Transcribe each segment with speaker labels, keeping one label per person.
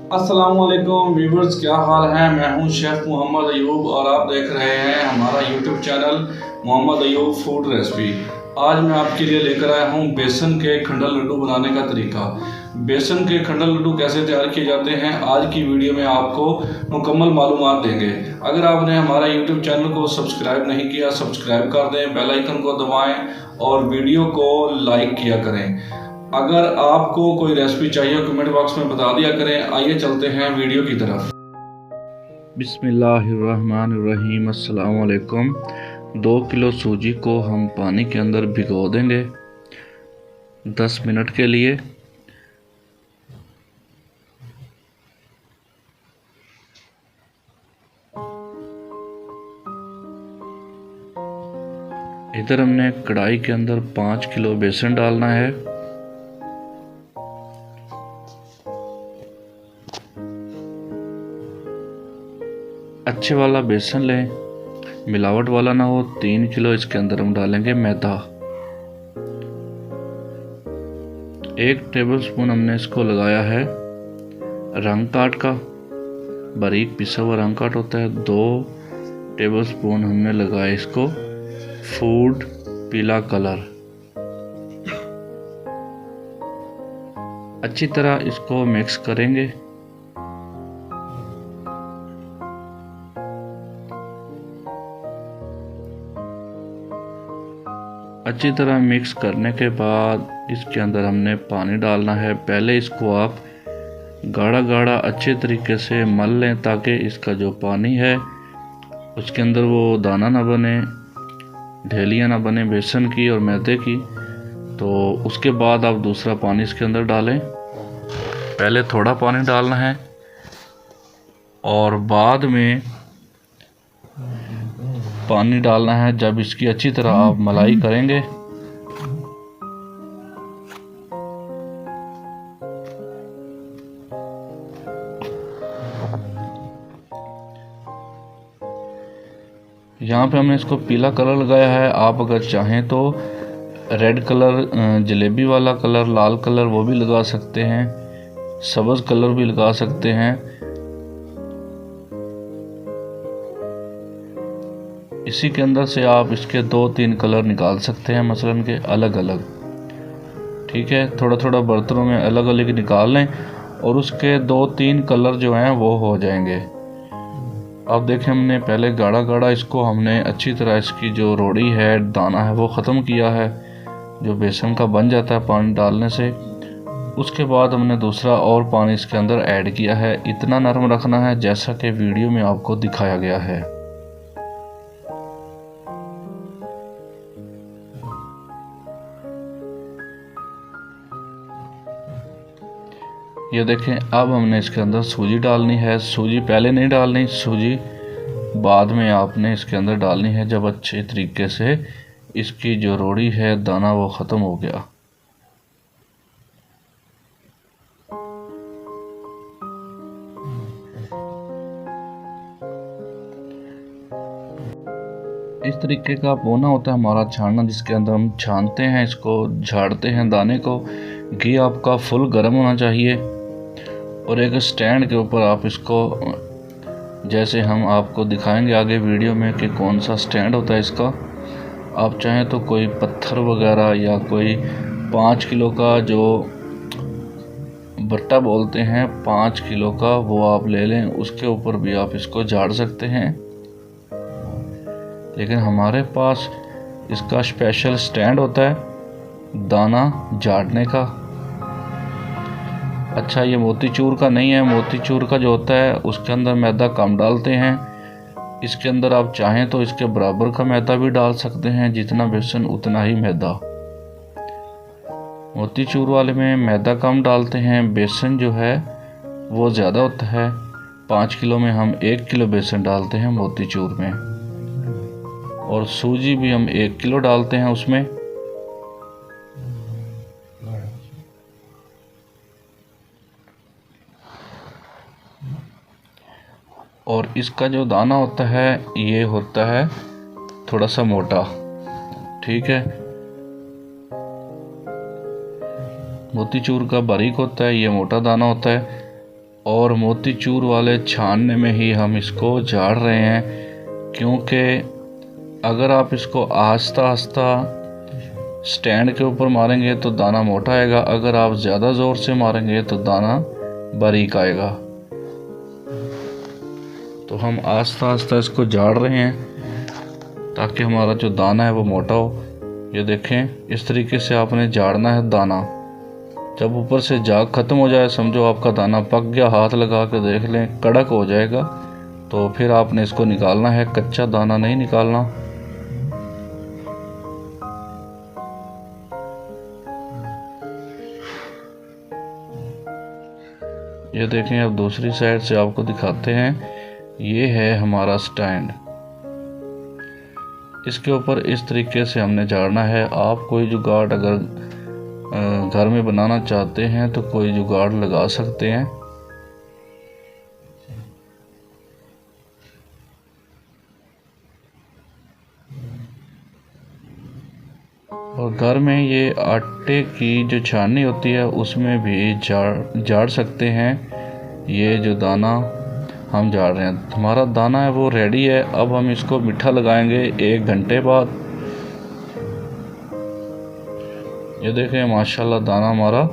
Speaker 1: अस्सलाम वालेकुम व्यूवर्स, क्या हाल है। मैं हूं शेफ़ मोहम्मद अयूब और आप देख रहे हैं हमारा YouTube channel Mohammad Ayub food recipe. आज मैं आपके लिए लेकर आया हूं बेसन के खंडल लड्डू बनाने का तरीका। बेसन के खंडल लड्डू कैसे तैयार किए जाते हैं आज की वीडियो में आपको मुकम्मल मालूमात देंगे। अगर आपने हमारा यूट्यूब चैनल को सब्सक्राइब नहीं किया, सब्सक्राइब कर दें, बेल आइकन को दबाएं और वीडियो को लाइक किया करें। अगर आपको कोई रेसिपी चाहिए कमेंट बॉक्स में बता दिया करें। आइए चलते हैं वीडियो की तरफ।
Speaker 2: बिस्मिल्लाहिर्रहमानिर्रहीम। अस्सलाम वालेकुम। 2 किलो सूजी को हम पानी के अंदर भिगो देंगे 10 मिनट के लिए। इधर हमने कढ़ाई के अंदर 5 किलो बेसन डालना है। अच्छे वाला बेसन लें, मिलावट वाला ना हो। 3 किलो इसके अंदर हम डालेंगे मैदा। 1 टेबलस्पून हमने इसको लगाया है रंग काट का, बारीक पिसा हुआ रंग काट होता है। 2 टेबलस्पून हमने लगाया इसको फूड पीला कलर। अच्छी तरह इसको मिक्स करेंगे। अच्छी तरह मिक्स करने के बाद इसके अंदर हमने पानी डालना है। पहले इसको आप गाढ़ा गाढ़ा अच्छे तरीके से मल लें ताकि इसका जो पानी है उसके अंदर वो दाना ना बने, ढेलियाँ ना बने बेसन की और मैदे की। तो उसके बाद आप दूसरा पानी इसके अंदर डालें। पहले थोड़ा पानी डालना है और बाद में पानी डालना है जब इसकी अच्छी तरह आप मलाई करेंगे। यहाँ पे हमने इसको पीला कलर लगाया है। आप अगर चाहें तो रेड कलर, जलेबी वाला कलर, लाल कलर वो भी लगा सकते हैं, सब्ज़ कलर भी लगा सकते हैं। इसी के अंदर से आप इसके 2-3 कलर निकाल सकते हैं, मसलन के अलग अलग। ठीक है, थोड़ा थोड़ा बर्तनों में अलग अलग निकाल लें और उसके 2-3 कलर जो हैं वो हो जाएंगे। आप देखें, हमने पहले गाढ़ा गाढ़ा इसको हमने अच्छी तरह इसकी जो रोड़ी है, दाना है, वो ख़त्म किया है जो बेसन का बन जाता है पानी डालने से। उसके बाद हमने दूसरा और पानी इसके अंदर ऐड किया है। इतना नरम रखना है जैसा कि वीडियो में आपको दिखाया गया है। ये देखें, अब हमने इसके अंदर सूजी डालनी है। सूजी पहले नहीं डालनी, सूजी बाद में आपने इसके अंदर डालनी है जब अच्छे तरीके से इसकी जो रोड़ी है, दाना, वो ख़त्म हो गया। इस तरीके का बोना होता है हमारा छानना, जिसके अंदर हम छानते हैं, इसको झाड़ते हैं दाने को। घी आपका फुल गर्म होना चाहिए और एक स्टैंड के ऊपर आप इसको, जैसे हम आपको दिखाएंगे आगे वीडियो में कि कौन सा स्टैंड होता है इसका। आप चाहें तो कोई पत्थर वगैरह या कोई 5 किलो का जो बट्टा बोलते हैं, 5 किलो का, वो आप ले लें। उसके ऊपर भी आप इसको झाड़ सकते हैं, लेकिन हमारे पास इसका स्पेशल स्टैंड होता है दाना झाड़ने का। अच्छा, ये मोतीचूर का नहीं है। मोतीचूर का जो होता है उसके अंदर मैदा कम डालते हैं। इसके अंदर आप चाहें तो इसके बराबर का मैदा भी डाल सकते हैं, जितना बेसन उतना ही मैदा। मोतीचूर वाले में मैदा कम डालते हैं, बेसन जो है वो ज़्यादा होता है। 5 किलो में हम 1 किलो बेसन डालते हैं मोतीचूर में, और सूजी भी हम 1 किलो डालते हैं उसमें। और इसका जो दाना होता है ये होता है थोड़ा सा मोटा। ठीक है, मोतीचूर का बारीक होता है, ये मोटा दाना होता है। और मोती चूर वाले छानने में ही हम इसको झाड़ रहे हैं, क्योंकि अगर आप इसको आहिस्ता आहिस्ता स्टैंड के ऊपर मारेंगे तो दाना मोटा आएगा, अगर आप ज़्यादा ज़ोर से मारेंगे तो दाना बारीक आएगा। तो हम आहिस्ता आहिस्ता इसको झाड़ रहे हैं ताकि हमारा जो दाना है वो मोटा हो। ये देखें, इस तरीके से आपने झाड़ना है दाना। जब ऊपर से झाग ख़त्म हो जाए समझो आपका दाना पक गया, हाथ लगा के देख लें कड़क हो जाएगा, तो फिर आपने इसको निकालना है, कच्चा दाना नहीं निकालना। ये देखें, अब दूसरी साइड से आपको दिखाते हैं। ये है हमारा स्टैंड, इसके ऊपर इस तरीके से हमने झाड़ना है। आप कोई जुगाड़ अगर घर में बनाना चाहते हैं तो कोई जुगाड़ लगा सकते हैं। और घर में ये आटे की जो छाननी होती है उसमें भी झाड़ सकते हैं। ये जो दाना हम झाड़ रहे हैं, हमारा दाना है वो रेडी है। अब हम इसको मीठा लगाएंगे 1 घंटे बाद। ये देखें, माशाल्लाह दाना हमारा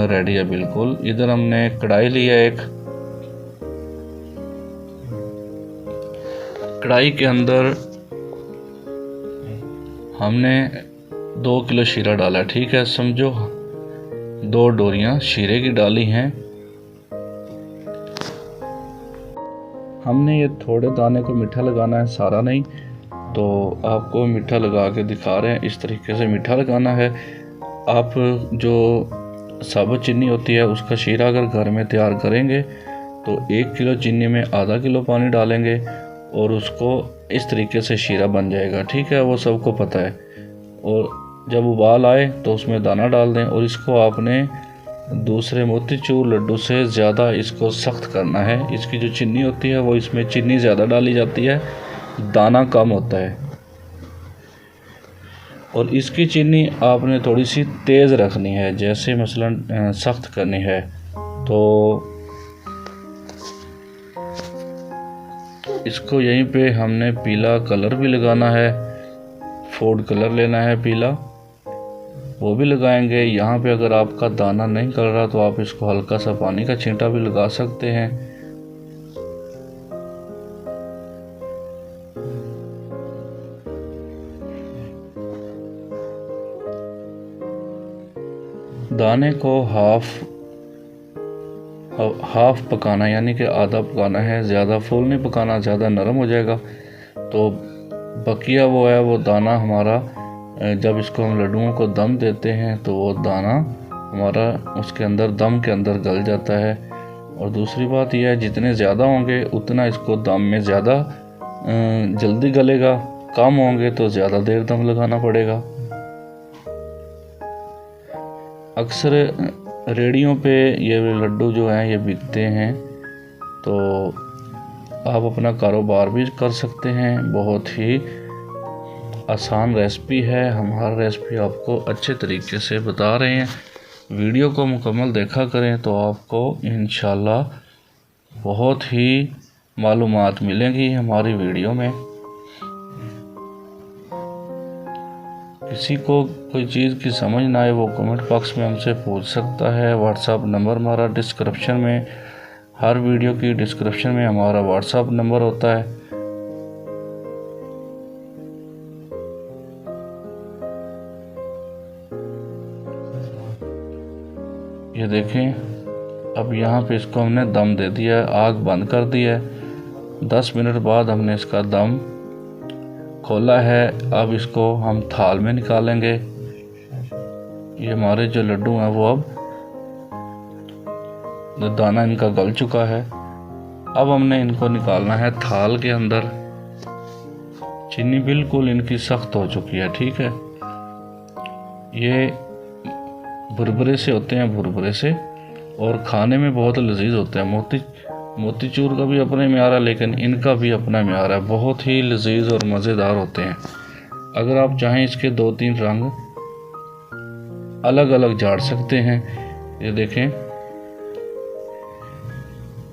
Speaker 2: रेडी है बिल्कुल। इधर हमने कढ़ाई ली है एक, कढ़ाई के अंदर हमने 2 किलो शीरा डाला, ठीक है, समझो 2 डोरियां शीरे की डाली हैं। हमने ये थोड़े दाने को मीठा लगाना है, सारा नहीं, तो आपको मीठा लगा के दिखा रहे हैं। इस तरीके से मीठा लगाना है। आप जो साबुत चीनी होती है उसका शीरा अगर घर में तैयार करेंगे तो 1 किलो चीनी में आधा किलो पानी डालेंगे और उसको इस तरीके से शीरा बन जाएगा, ठीक है, वो सबको पता है। और जब उबाल आए तो उसमें दाना डाल दें और इसको आपने दूसरे मोतीचूर लड्डू से ज़्यादा इसको सख्त करना है। इसकी जो चीनी होती है वो इसमें चीनी ज़्यादा डाली जाती है, दाना कम होता है। और इसकी चीनी आपने थोड़ी सी तेज़ रखनी है, जैसे मसलन सख्त करनी है तो इसको यहीं पे हमने पीला कलर भी लगाना है, फूड कलर लेना है पीला, वो भी लगाएंगे। यहाँ पे अगर आपका दाना नहीं कर रहा तो आप इसको हल्का सा पानी का छींटा भी लगा सकते हैं। दाने को हाफ पकाना, यानी कि आधा पकाना है, ज़्यादा फुल नहीं पकाना, ज़्यादा नरम हो जाएगा। तो बकिया वो है वो दाना हमारा, जब इसको हम लड्डुओं को दम देते हैं तो वो दाना हमारा उसके अंदर दम के अंदर गल जाता है। और दूसरी बात यह है, जितने ज़्यादा होंगे उतना इसको दम में ज़्यादा जल्दी गलेगा, कम होंगे तो ज़्यादा देर दम लगाना पड़ेगा। अक्सर रेडियों पे ये लड्डू जो हैं ये बिकते हैं, तो आप अपना कारोबार भी कर सकते हैं। बहुत ही आसान रेसिपी है, हमारा रेसिपी आपको अच्छे तरीके से बता रहे हैं। वीडियो को मुकम्मल देखा करें तो आपको इंशाल्लाह बहुत ही मालूमात मिलेंगी हमारी वीडियो में। किसी को कोई चीज़ की समझ ना आए वो कमेंट बॉक्स में हमसे पूछ सकता है। व्हाट्सएप नंबर हमारा डिस्क्रिप्शन में, हर वीडियो की डिस्क्रिप्शन में हमारा व्हाट्सएप नंबर होता है। ये देखें, अब यहाँ पे इसको हमने दम दे दिया है, आग बंद कर दी है। 10 मिनट बाद हमने इसका दम खोला है। अब इसको हम थाल में निकालेंगे। ये हमारे जो लड्डू हैं वो अब दाना इनका गल चुका है। अब हमने इनको निकालना है थाल के अंदर। चीनी बिल्कुल इनकी सख्त हो चुकी है, ठीक है। ये भुरभुरे से होते हैं, भुरभुरे से, और खाने में बहुत लजीज होते हैं। मोतीचूर का भी अपना म्यार है, लेकिन इनका भी अपना म्यार है, बहुत ही लजीज और मज़ेदार होते हैं। अगर आप चाहें इसके 2-3 रंग अलग अलग झाड़ सकते हैं। ये देखें,